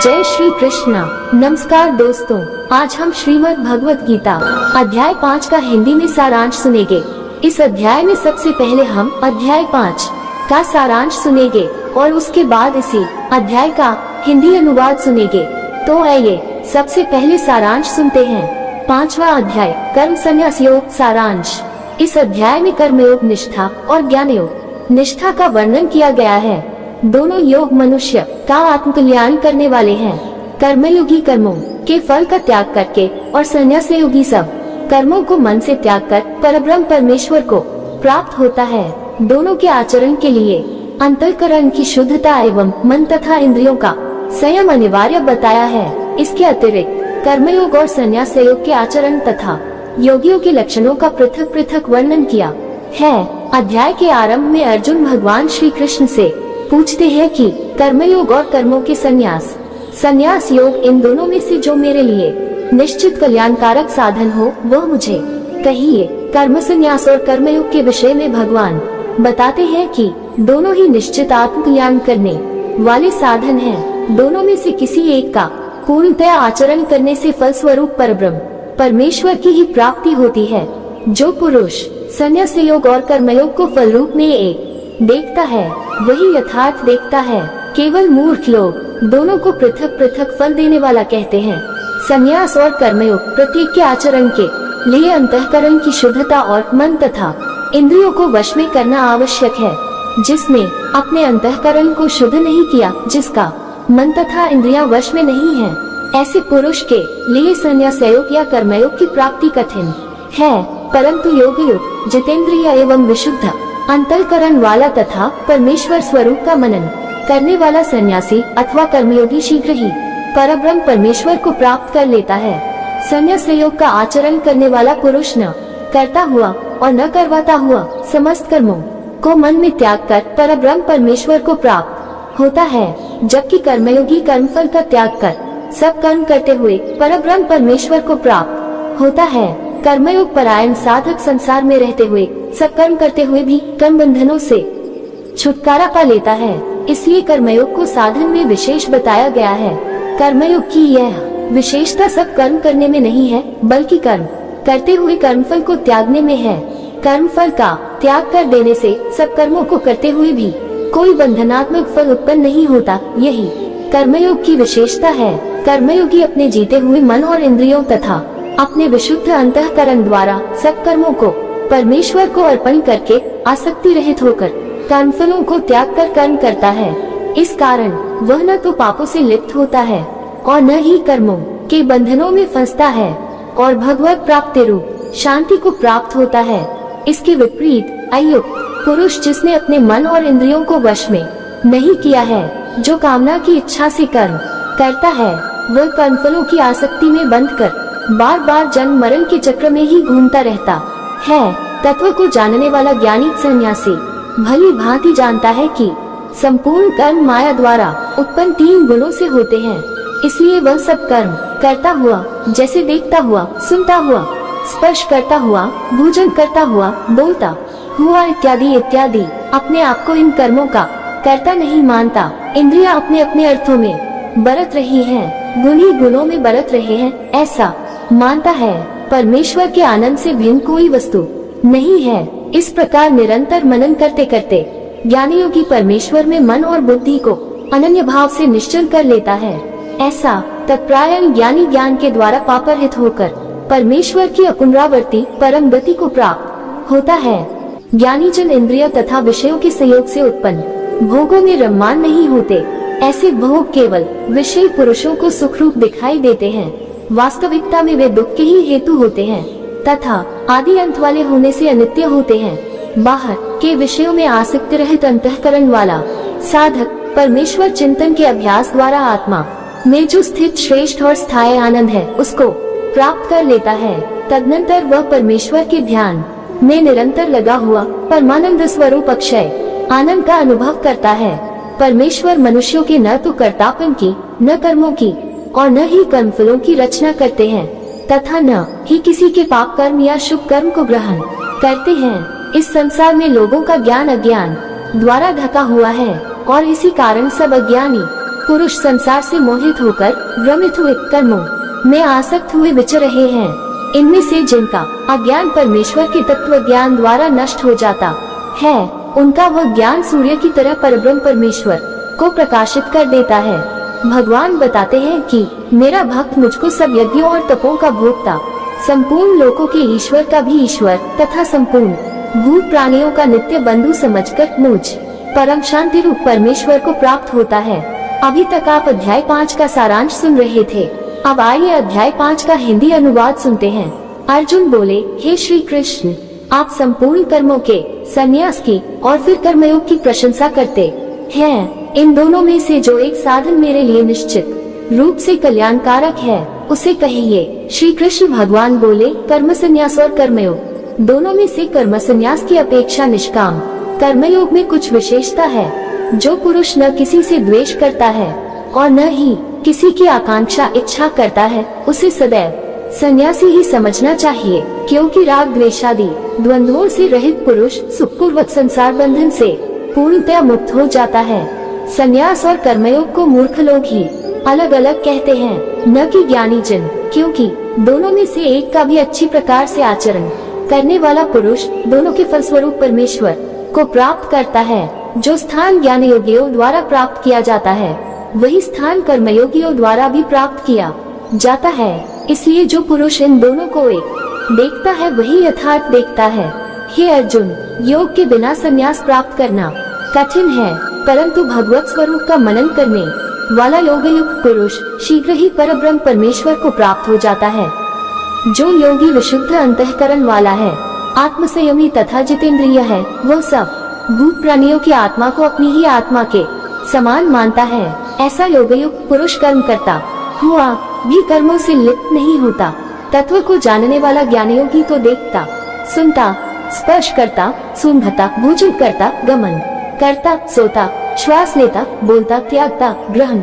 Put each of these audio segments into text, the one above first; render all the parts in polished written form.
जय श्री कृष्णा। नमस्कार दोस्तों, आज हम श्रीमद् भगवत गीता अध्याय 5 का हिंदी में सारांश सुनेंगे। इस अध्याय में सबसे पहले हम अध्याय 5 का सारांश सुनेंगे और उसके बाद इसी अध्याय का हिंदी अनुवाद सुनेंगे। तो आइए सबसे पहले सारांश सुनते हैं। 5वां अध्याय कर्म संन्यास योग सारांश। इस अध्याय में कर्मयोग निष्ठा और ज्ञान योग निष्ठा का वर्णन किया गया है। दोनों योग मनुष्य का आत्मकल्याण करने वाले हैं। कर्मयोगी कर्मों के फल का त्याग करके और संन्यास योगी सब कर्मों को मन से त्याग कर परब्रह्म परमेश्वर को प्राप्त होता है। दोनों के आचरण के लिए अंतःकरण की शुद्धता एवं मन तथा इंद्रियों का संयम अनिवार्य बताया है। इसके अतिरिक्त कर्मयोग और संन्यास योग के आचरण तथा योगियों के लक्षणों का पृथक पृथक वर्णन किया है। अध्याय के आरंभ में अर्जुन भगवान श्री कृष्ण से पूछते हैं कि कर्मयोग और कर्मों के संन्यास योग इन दोनों में से जो मेरे लिए निश्चित कल्याणकारक साधन हो वह मुझे कहिए। कर्म संन्यास और कर्मयोग के विषय में भगवान बताते हैं कि दोनों ही निश्चित आत्मकल्याण करने वाले साधन हैं। दोनों में से किसी एक का पूर्णतया आचरण करने से फलस्वरूप परब्रह्म परमेश्वर की ही प्राप्ति होती है। जो पुरुष संन्यास योग और कर्मयोग को फल रूप में एक देखता है वही यथार्थ देखता है। केवल मूर्ख लोग दोनों को पृथक पृथक फल देने वाला कहते हैं। संन्यास और कर्मयोग प्रत्येक के आचरण के लिए अंतःकरण की शुद्धता और मन तथा इंद्रियों को वश में करना आवश्यक है। जिसने अपने अंतःकरण को शुद्ध नहीं किया, जिसका मन तथा इंद्रियां वश में नहीं है, ऐसे पुरुष के लिए संन्यास योग या कर्मयोग की प्राप्ति कठिन है। परंतु योगयुक्त जितेंद्रिय एवं विशुद्ध अंतःकरण वाला तथा परमेश्वर स्वरूप का मनन करने वाला सन्यासी अथवा कर्मयोगी शीघ्र ही परब्रह्म परमेश्वर को प्राप्त कर लेता है। संन्यास योग का आचरण करने वाला पुरुष न करता हुआ और न करवाता हुआ समस्त कर्मों को मन में त्याग कर परब्रह्म परमेश्वर को प्राप्त होता है, जबकि कर्मयोगी कर्मफल का त्याग कर सब कर्म करते हुए परब्रह्म परमेश्वर को प्राप्त होता है। कर्मयोग परायण साधक संसार में रहते हुए सब कर्म करते हुए भी कर्म बंधनों से छुटकारा पा लेता है। इसलिए कर्मयोग को साधन में विशेष बताया गया है। कर्मयोग की यह विशेषता सब कर्म करने में नहीं है, बल्कि कर्म करते हुए कर्मफल को त्यागने में है। कर्मफल का त्याग कर देने से सब कर्मों को करते हुए भी कोई बंधनात्मक फल उत्पन्न नहीं होता। यही कर्मयोग की विशेषता है। कर्मयोगी अपने जीते हुए मन और इंद्रियों तथा अपने विशुद्ध अंतःकरण द्वारा सब कर्मों को परमेश्वर को अर्पण करके आसक्ति रहित होकर कर्मफलों को त्याग कर कर्म करता है। इस कारण वह न तो पापों से लिप्त होता है और न ही कर्मों के बंधनों में फंसता है और भगवत प्राप्ति रूप शांति को प्राप्त होता है। इसके विपरीत अयुक्त पुरुष जिसने अपने मन और इंद्रियों को वश में नहीं किया है, जो कामना की इच्छा से कर्म करता है, वह कर्मफलों की आसक्ति में बंध कर बार बार जन्म मरण के चक्र में ही घूमता रहता है। तत्व को जानने वाला ज्ञानी सन्यासी भली भांति जानता है कि संपूर्ण कर्म माया द्वारा उत्पन्न 3 गुणों से होते हैं। इसलिए वह सब कर्म करता हुआ, जैसे देखता हुआ, सुनता हुआ, स्पर्श करता हुआ, भोजन करता हुआ, बोलता हुआ इत्यादि इत्यादि अपने आप को इन कर्मों का कर्ता नहीं मानता। इंद्रियां अपने अपने अर्थों में बरत रही हैं, गुण ही गुणों में बरत रहे हैं, ऐसा मानता है। परमेश्वर के आनंद से भिन्न कोई वस्तु नहीं है। इस प्रकार निरंतर मनन करते करते ज्ञानी योगी परमेश्वर में मन और बुद्धि को अनन्य भाव से निश्चल कर लेता है। ऐसा तत्परायण ज्ञानी ज्ञान के द्वारा पापरहित होकर परमेश्वर की अपुनरावर्ती परम गति को प्राप्त होता है। ज्ञानी जन इंद्रिय तथा विषयों के संयोग से उत्पन्न भोगों में रममान नहीं होते। ऐसे भोग केवल विषयी पुरुषों को सुखरूप दिखाई देते हैं, वास्तविकता में वे दुख के ही हेतु होते हैं तथा आदि अंत वाले होने से अनित्य होते हैं। बाहर के विषयों में आसक्ति रहित अंतःकरण वाला साधक परमेश्वर चिंतन के अभ्यास द्वारा आत्मा में जो स्थित श्रेष्ठ और स्थायी आनंद है उसको प्राप्त कर लेता है। तदनंतर वह परमेश्वर के ध्यान में निरंतर लगा हुआ परमानंद स्वरूप अक्षय आनंद का अनुभव करता है। परमेश्वर मनुष्यों के न तो कर्तापन की, न कर्मों की और न ही कर्मफलों की रचना करते हैं तथा न ही किसी के पाप कर्म या शुभ कर्म को ग्रहण करते हैं। इस संसार में लोगों का ज्ञान अज्ञान द्वारा ढका हुआ है और इसी कारण सब अज्ञानी पुरुष संसार से मोहित होकर भ्रमित हुए कर्मों में आसक्त हुए विचर रहे हैं। इनमें से जिनका अज्ञान परमेश्वर के तत्व ज्ञान द्वारा नष्ट हो जाता है, उनका वह ज्ञान सूर्य की तरह परब्रह्म परमेश्वर को प्रकाशित कर देता है। भगवान बताते हैं कि मेरा भक्त मुझको सब यज्ञों और तपों का भोक्ता, संपूर्ण लोकों के ईश्वर का भी ईश्वर तथा संपूर्ण भूत प्राणियों का नित्य बंधु समझकर मुझ परम शांति रूप परमेश्वर को प्राप्त होता है। अभी तक आप अध्याय 5 का सारांश सुन रहे थे। अब आइए अध्याय 5 का हिंदी अनुवाद सुनते हैं। अर्जुन बोले, हे श्री कृष्ण, आप संपूर्ण कर्मों के संन्यास की और फिर कर्मयोग की प्रशंसा करते हैं। इन दोनों में से जो एक साधन मेरे लिए निश्चित रूप से कल्याणकारक है, उसे कहिए। श्री कृष्ण भगवान बोले, कर्म संन्यास और कर्मयोग दोनों में से कर्म संन्यास की अपेक्षा निष्काम कर्मयोग में कुछ विशेषता है। जो पुरुष न किसी से द्वेष करता है और न ही किसी की आकांक्षा इच्छा करता है, उसे सदैव सन्यासी ही समझना चाहिए, क्योंकि राग द्वेषादि द्वंद्वों से रहित पुरुष सुखपूर्वक संसार बंधन से पूर्णतया मुक्त हो जाता है। सन्यास और कर्मयोग को मूर्ख लोग ही अलग अलग कहते हैं, न कि ज्ञानी जन, क्योंकि दोनों में से एक का भी अच्छी प्रकार से आचरण करने वाला पुरुष दोनों के फलस्वरूप परमेश्वर को प्राप्त करता है। जो स्थान ज्ञान योगियों द्वारा प्राप्त किया जाता है, वही स्थान कर्मयोगियों द्वारा भी प्राप्त किया जाता है। इसलिए जो पुरुष इन दोनों को एक देखता है, वही यथार्थ देखता है। हे अर्जुन, योग के बिना संन्यास प्राप्त करना कठिन है, परंतु भगवत स्वरूप का मनन करने वाला योगयुक्त पुरुष शीघ्र ही परब्रह्म परमेश्वर को प्राप्त हो जाता है। जो योगी विशुद्ध अंतःकरण वाला है, आत्मसंयमी तथा जितेंद्रिय है, वह सब भूत प्राणियों की आत्मा को अपनी ही आत्मा के समान मानता है। ऐसा योगयुक्त पुरुष कर्म करता हुआ भी कर्मों से लिप्त नहीं होता। तत्व को जानने वाला ज्ञानयोगी तो देखता, सुनता, स्पर्श करता, सूंघता, भोजन करता, गमन करता, सोता, श्वास लेता, बोलता, त्यागता, ग्रहण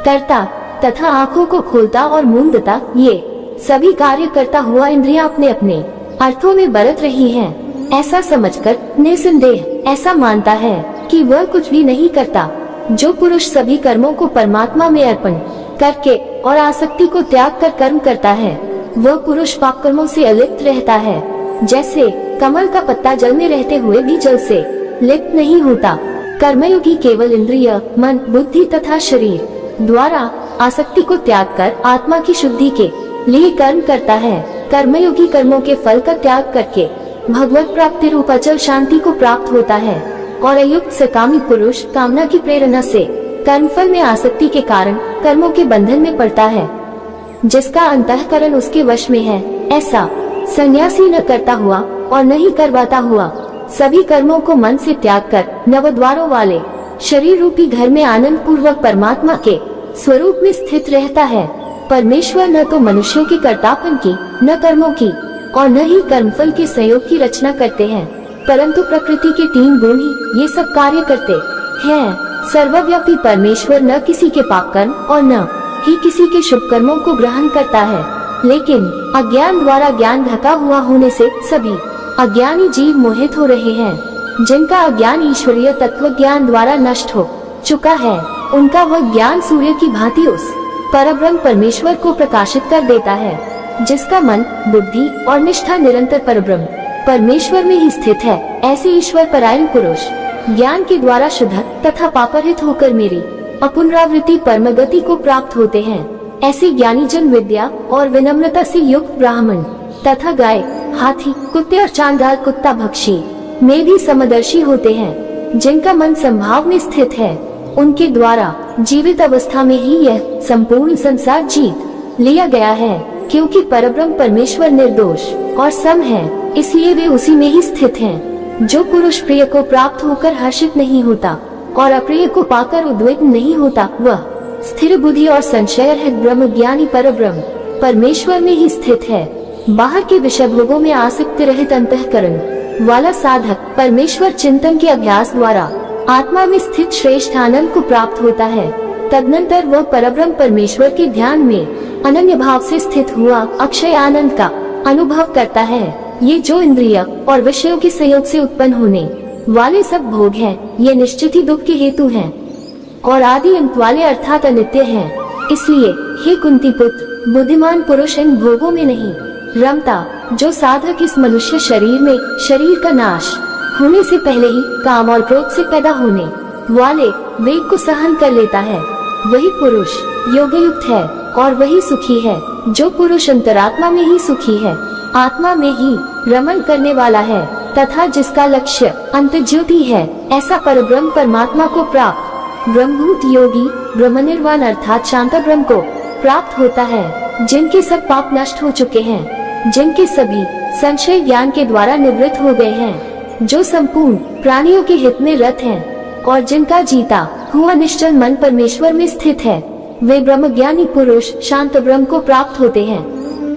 करता तथा आँखों को खोलता और मूंदता, ये सभी कार्य करता हुआ इंद्रियां अपने अपने अर्थों में बरत रही हैं। ऐसा समझकर निसंदेह ऐसा मानता है कि वह कुछ भी नहीं करता। जो पुरुष सभी कर्मों को परमात्मा में अर्पण करके और आसक्ति को त्याग कर कर्म करता है, वह पुरुष पाप कर्मों से अलिप्त रहता है। जैसे कमल का पत्ता जल में रहते हुए भी जल से लिप्त नहीं होता। कर्मयोगी केवल इंद्रिय, मन, बुद्धि तथा शरीर द्वारा आसक्ति को त्याग कर आत्मा की शुद्धि के लिए कर्म करता है। कर्मयोगी कर्मों के फल का त्याग करके भगवत प्राप्ति रूप अचल शांति को प्राप्त होता है। और अयुक्त सकामी पुरुष कामना की प्रेरणा से कर्मफल में आसक्ति के कारण कर्मों के बंधन में पड़ता है, जिसका अंतःकरण उसके वश में है। ऐसा सन्यासी न करता हुआ और न ही करवाता हुआ सभी कर्मों को मन से त्याग कर नवद्वारों वाले शरीर रूपी घर में आनंद पूर्वक परमात्मा के स्वरूप में स्थित रहता है। परमेश्वर न तो मनुष्यों के कर्तापन की, न कर्मों की और न ही कर्मफल के संयोग की रचना करते हैं, परंतु प्रकृति के 3 गुण ही ये सब कार्य करते हैं। सर्वव्यापी परमेश्वर न किसी के पाप कर्म और न ही किसी के शुभ कर्मों को ग्रहण करता है, लेकिन अज्ञान द्वारा ज्ञान ढका हुआ होने से सभी अज्ञानी जीव मोहित हो रहे हैं। जिनका अज्ञान ईश्वरीय तत्व ज्ञान द्वारा नष्ट हो चुका है, उनका वह ज्ञान सूर्य की भांति उस परब्रह्म परमेश्वर को प्रकाशित कर देता है, जिसका मन, बुद्धि और निष्ठा निरंतर परब्रह्म परमेश्वर में ही स्थित है। ऐसे ईश्वर परायण पुरुष ज्ञान के द्वारा शुद्ध तथा पापरहित होकर मेरी अपुनरावृत्ति परम गति को प्राप्त होते हैं। ऐसे ज्ञानी जन विद्या और विनम्रता से युक्त ब्राह्मण तथा गाय, हाथी, कुत्ते और चांडाल कुत्ता भक्षी में भी समदर्शी होते हैं। जिनका मन संभाव में स्थित है, उनके द्वारा जीवित अवस्था में ही यह संपूर्ण संसार जीत लिया गया है। क्योंकि परब्रह्म परमेश्वर निर्दोष और सम है, इसलिए वे उसी में ही स्थित हैं। जो पुरुष प्रिय को प्राप्त होकर हर्षित नहीं होता और अप्रिय को पाकर उद्विग्न नहीं होता, वह स्थिर बुद्धि और संशय रहित ब्रह्म ज्ञानी परब्रह्म परमेश्वर में ही स्थित है। बाहर के विषय भोगों में आसक्ति रहित अंतःकरण वाला साधक परमेश्वर चिंतन के अभ्यास द्वारा आत्मा में स्थित श्रेष्ठ आनंद को प्राप्त होता है। तदनंतर वह परब्रह्म परमेश्वर के ध्यान में अनन्य भाव से स्थित हुआ अक्षय आनंद का अनुभव करता है। ये जो इंद्रिय और विषयों के संयोग से उत्पन्न होने वाले सब भोग हैं, ये निश्चित ही दुख के हेतु हैं। और आदि अंत वाले अर्थात अनित्य हैं। इसलिए हे कुंती पुत्र, बुद्धिमान पुरुष इन भोगों में नहीं रमता। जो साधक इस मनुष्य शरीर में शरीर का नाश होने से पहले ही काम और क्रोध से पैदा होने वाले वेग को सहन कर लेता है, वही पुरुष योगयुक्त है और वही सुखी है। जो पुरुष अंतरात्मा में ही सुखी है, आत्मा में ही रमण करने वाला है तथा जिसका लक्ष्य अंत ज्योति है, ऐसा परब्रह्म परमात्मा को प्राप्त ब्रह्मभूत योगी ब्रह्मनिर्वाण अर्थात शांत ब्रह्म को प्राप्त होता है। जिनके सब पाप नष्ट हो चुके हैं, जिनके सभी संशय ज्ञान के द्वारा निवृत्त हो गए हैं, जो संपूर्ण प्राणियों के हित में रत हैं और जिनका जीता हुआ निश्चल मन परमेश्वर में स्थित है, वे ब्रह्मज्ञानी पुरुष शांत ब्रह्म को प्राप्त होते हैं।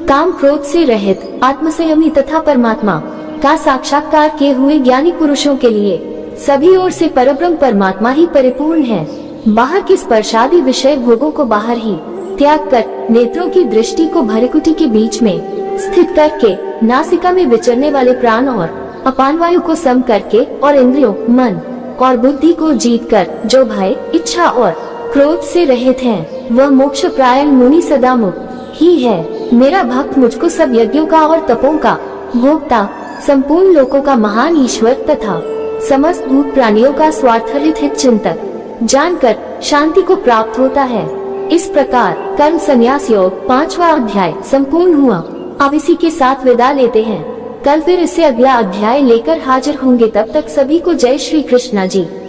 काम क्रोध से रहित आत्मसंयमी तथा परमात्मा का साक्षात्कार किए हुए ज्ञानी पुरुषों के लिए सभी ओर से परब्रह्म परमात्मा ही परिपूर्ण है। बाहर के स्पर्शादि विषय भोगों को बाहर ही त्याग कर नेत्रों की दृष्टि को भृकुटी के बीच में स्थित करके नासिका में विचरने वाले प्राण और अपान वायु को सम करके और इंद्रियों मन और बुद्धि को जीत कर जो भय इच्छा और क्रोध से रहित हैं, वह मोक्ष प्रायण मुनि सदा मुक्त ही है। मेरा भक्त मुझको सब यज्ञों का और तपों का भोक्ता, संपूर्ण लोकों का महान ईश्वर तथा समस्त भूत प्राणियों का स्वार्थरहित हित चिंतक जानकर शांति को प्राप्त होता है। इस प्रकार कर्म संन्यास योग 5वां अध्याय संपूर्ण हुआ। अब इसी के साथ विदा लेते हैं। कल फिर इससे अगला अध्याय लेकर हाजिर होंगे। तब तक सभी को जय श्री कृष्णा जी।